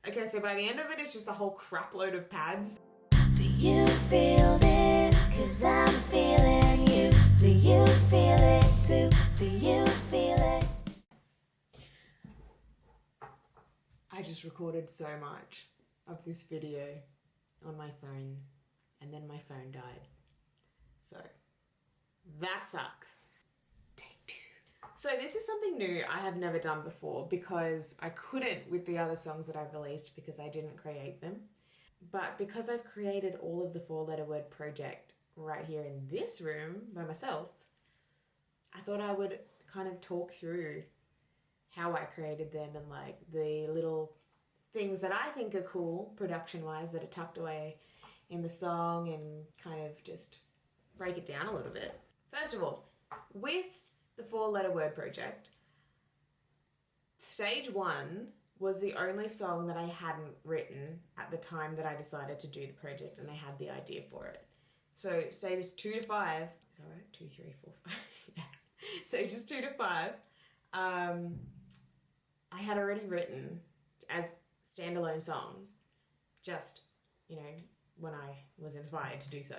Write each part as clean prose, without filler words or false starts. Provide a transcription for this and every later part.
Okay, so by the end of it, it's just a whole crap load of pads. Do you feel this? 'Cause I'm feeling you. Do you feel it too? Do you feel it? I just recorded so much of this video on my phone, and then my phone died. So that sucks. Take two. So this is something new I have never done before because I couldn't with the other songs that I've released because I didn't create them. But because I've created all of the 4-letter word project right here in this room by myself, I thought I would kind of talk through how I created them and like the little things that I think are cool production-wise that are tucked away in the song and kind of just break it down a little bit. First of all, with the 4-letter word project, stage 1 was the only song that I hadn't written at the time that I decided to do the project and I had the idea for it. So stages 2 to 5, is that right? 2, 3, 4, 5. Yeah. Stages 2 to 5, I had already written as standalone songs, just, you know, when I was inspired to do so.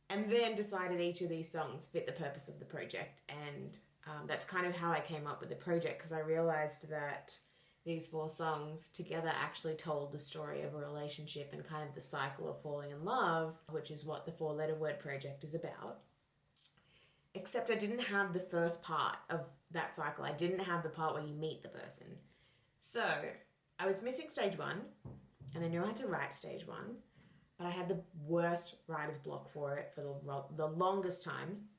And then decided each of these songs fit the purpose of the project. And that's kind of how I came up with the project, because I realized that these 4 songs together actually told the story of a relationship and kind of the cycle of falling in love, which is what the 4-letter word project is about. Except I didn't have the first part of that cycle. I didn't have the part where you meet the person. So I was missing stage 1, and I knew I had to write stage 1, but I had the worst writer's block for it for the longest time.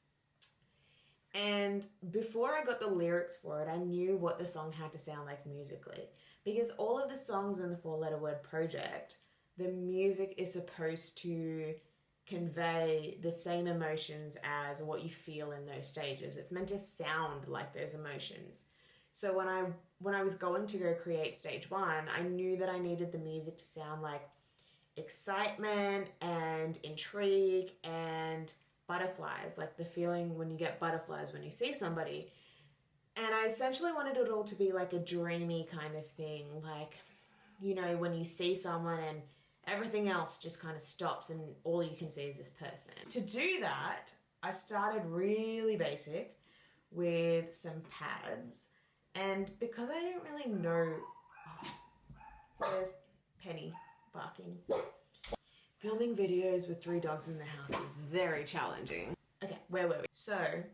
And before I got the lyrics for it, I knew what the song had to sound like musically. Because all of the songs in the 4-letter word project, the music is supposed to convey the same emotions as what you feel in those stages. It's meant to sound like those emotions. So when I was going to go create stage 1, I knew that I needed the music to sound like excitement and intrigue and butterflies, like the feeling when you get butterflies when you see somebody. And I essentially wanted it all to be like a dreamy kind of thing, like, you know, when you see someone and everything else just kind of stops and all you can see is this person. To do that, I started really basic with some pads, and because I didn't really know, there's Penny barking. Filming videos with 3 dogs in the house is very challenging. Okay, where were we? So,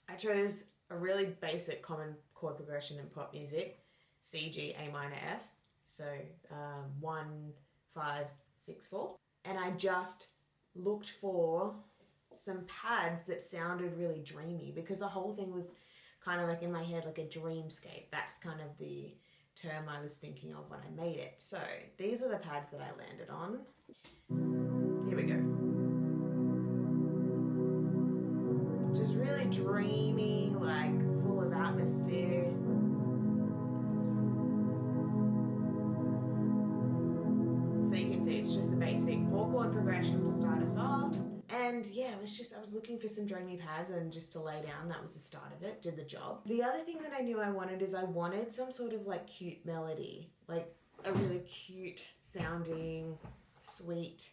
I chose a really basic common chord progression in pop music, C, G, A minor, F. So, 1, 5, 6, 4. And I just looked for some pads that sounded really dreamy, because the whole thing was kind of like in my head like a dreamscape. That's kind of the term I was thinking of when I made it. So, these are the pads that I landed on. Here we go. Just really dreamy, like full of atmosphere. So you can see it's just a basic 4-chord progression to start us off. And yeah, I was looking for some dreamy pads and just to lay down, that was the start of it, did the job. The other thing that I knew I wanted is I wanted some sort of like cute melody, like a really cute sounding, sweet,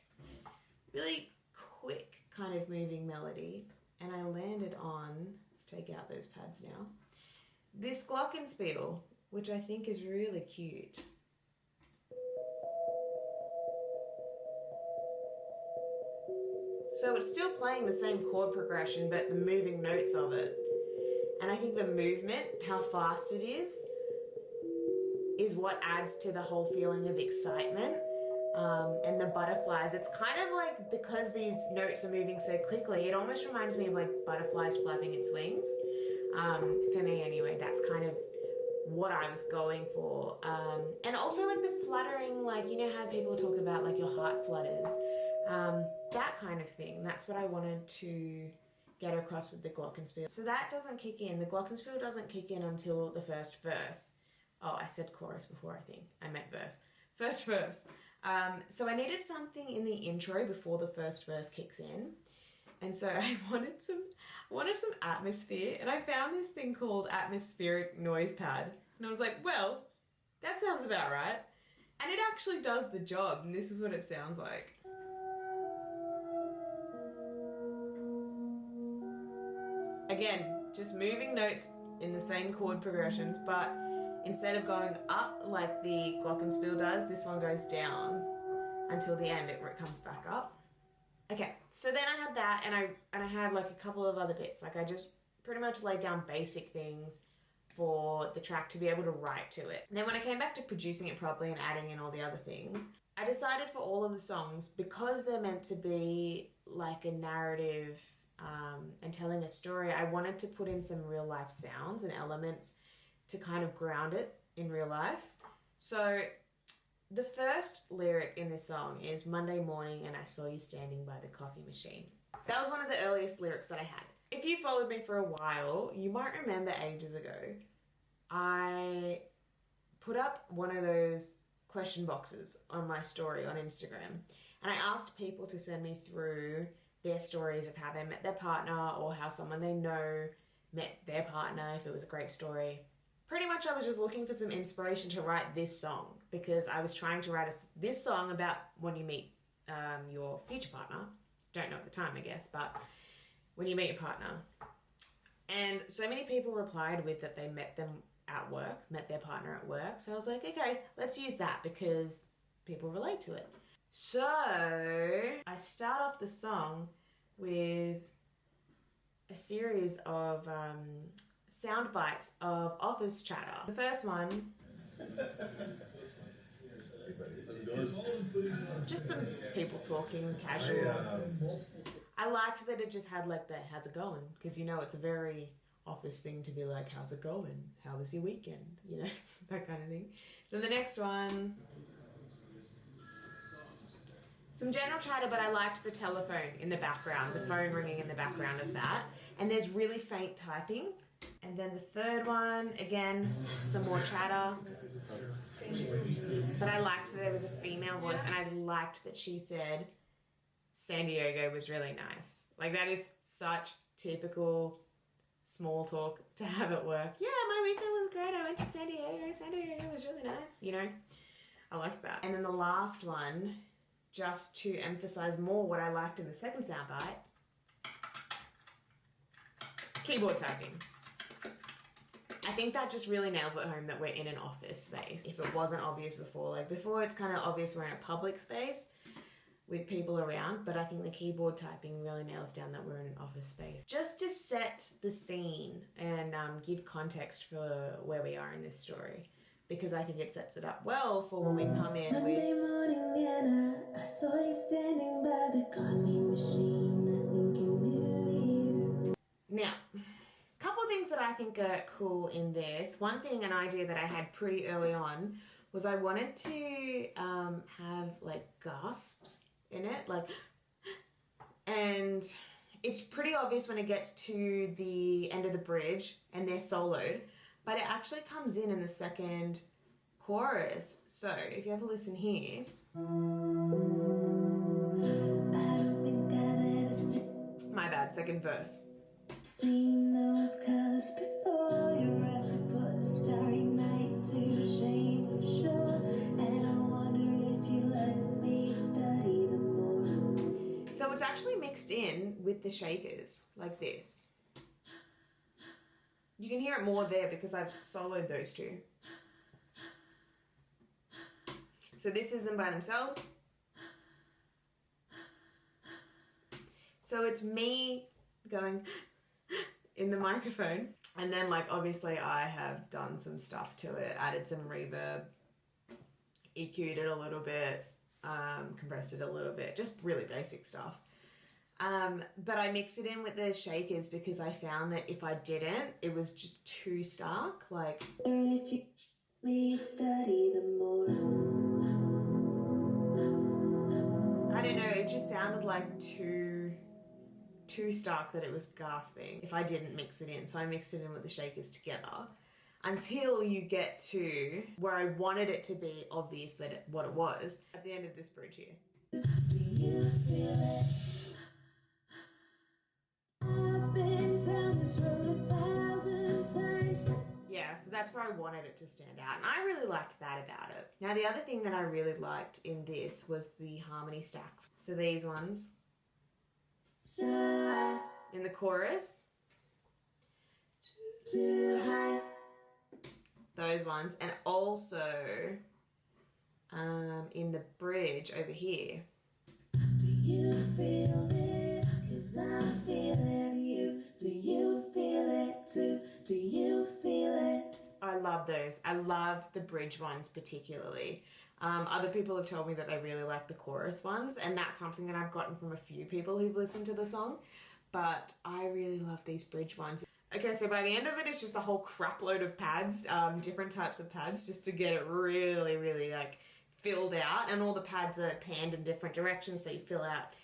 really quick kind of moving melody. And I landed on, let's take out those pads now, this glockenspiel, which I think is really cute. So it's still playing the same chord progression, but the moving notes of it. And I think the movement, how fast it is what adds to the whole feeling of excitement. And the butterflies, it's kind of like, because these notes are moving so quickly, it almost reminds me of like butterflies flapping its wings. For me anyway, that's kind of what I was going for. And also like the fluttering, like, you know how people talk about like your heart flutters, that kind of thing. That's what I wanted to get across with the glockenspiel. So that doesn't kick in. The glockenspiel doesn't kick in until the first verse. Oh, I said chorus before, I think. I meant verse. First verse. So I needed something in the intro before the first verse kicks in. And so I wanted some atmosphere, and I found this thing called atmospheric noise pad. And I was like, well, that sounds about right. And it actually does the job, and this is what it sounds like. Again, just moving notes in the same chord progressions, but instead of going up like the glockenspiel does, this one goes down until the end, it comes back up. Okay, so then I had that, and I had like a couple of other bits. Like I just pretty much laid down basic things for the track to be able to write to it. And then when I came back to producing it properly and adding in all the other things, I decided for all of the songs, because they're meant to be like a narrative and telling a story, I wanted to put in some real life sounds and elements to kind of ground it in real life. So the first lyric in this song is Monday morning and I saw you standing by the coffee machine. That was one of the earliest lyrics that I had. If you followed me for a while, you might remember ages ago, I put up one of those question boxes on my story on Instagram, and I asked people to send me through their stories of how they met their partner or how someone they know met their partner, if it was a great story. Pretty much I was just looking for some inspiration to write this song, because I was trying to write this song about when you meet your future partner. Don't know at the time, I guess, but when you meet your partner. And so many people replied with that they met them at work, met their partner at work. So I was like, okay, let's use that because people relate to it. So I start off the song with a series of sound bites of office chatter. The first one, just some people talking, casual. I liked that it just had like the how's it going, because you know it's a very office thing to be like, how's it going? How was your weekend? You know, that kind of thing. Then the next one, some general chatter, but I liked the telephone in the background, the phone ringing in the background of that. And there's really faint typing. And then the third one, again, some more chatter. But I liked that there was a female voice, and I liked that she said San Diego was really nice. Like that is such typical small talk to have at work. Yeah, my weekend was great. I went to San Diego. San Diego was really nice, you know. I liked that. And then the last one, just to emphasize more what I liked in the second soundbite, keyboard typing. I think that just really nails it home that we're in an office space. If it wasn't obvious before, like before it's kind of obvious we're in a public space with people around, but I think the keyboard typing really nails down that we're in an office space. Just to set the scene and give context for where we are in this story, because I think it sets it up well for when we come in Monday with... morning, Anna, I saw you standing by the coffee machine. I think you knew you. Now, a couple of things that I think are cool in this. One thing, an idea that I had pretty early on, was I wanted to have like gasps in it, like, and it's pretty obvious when it gets to the end of the bridge and they're soloed, but it actually comes in the second chorus. So if you have a listen here, I don't think I've ever my bad, second verse. seen those colors before. Your eyes could put the starry night to shame for sure. And I wonder if you let me study them more. So it's actually mixed in with the shakers, like this. You can hear it more there because I've soloed those two. So this is them by themselves. So it's me going in the microphone, and then like obviously I have done some stuff to it, added some reverb, EQ'd it a little bit, compressed it a little bit, just really basic stuff. But I mixed it in with the shakers because I found that if I didn't, it was just too stark. Like, If you let me study them more. I don't know, it just sounded like too stark that it was gasping if I didn't mix it in. So I mixed it in with the shakers together until you get to where I wanted it to be obvious that what it was at the end of this bridge here. Do you feel it? I've been down this road 1,000 times. Yeah, so that's where I wanted it to stand out. And I really liked that about it. Now, the other thing that I really liked in this was the harmony stacks. So these ones. In the chorus. Too high. Those ones. And also in the bridge over here. Do you feel this? 'Cause I'm feeling you. Do you feel it too? Do you feel it? I love those. I love the bridge ones particularly. Other people have told me that they really like the chorus ones, and that's something that I've gotten from a few people who've listened to the song, but I really love these bridge ones. Okay, so by the end of it, it's just a whole crap load of pads, different types of pads, just to get it really, really like filled out, and all the pads are panned in different directions, so you fill out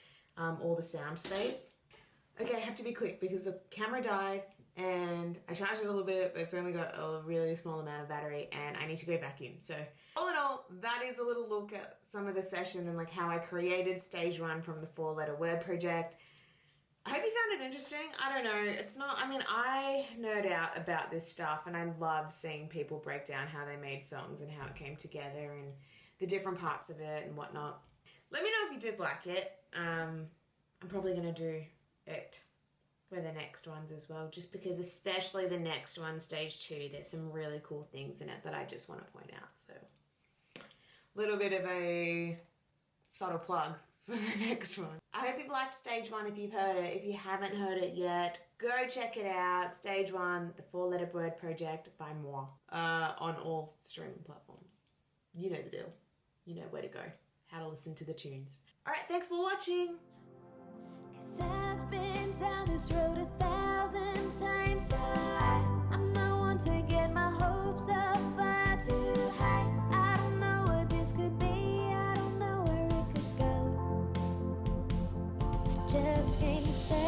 all the sound space. Okay, I have to be quick because the camera died and I charged it a little bit, but it's only got a really small amount of battery and I need to go vacuum. So all in all, that is a little look at some of the session and like how I created stage 1 from the 4-letter word project. I hope you found it interesting. I don't know, it's not, I mean, I nerd out about this stuff and I love seeing people break down how they made songs and how it came together and the different parts of it and whatnot. Let me know if you did like it. I'm probably going to do it for the next ones as well, just because especially the next one, stage 2, there's some really cool things in it that I just want to point out. So a little bit of a subtle plug for the next one. I hope you've liked stage 1 if you've heard it. If you haven't heard it yet, go check it out. Stage 1, the 4-letter word project by moi, on all streaming platforms. You know the deal. You know where to go, how to listen to the tunes. All right, thanks for watching. 'Cause I've been down this road 1,000 times, so I'm not one to get my hopes up far too high. I don't know what this could be, I don't know where it could go. I just can't say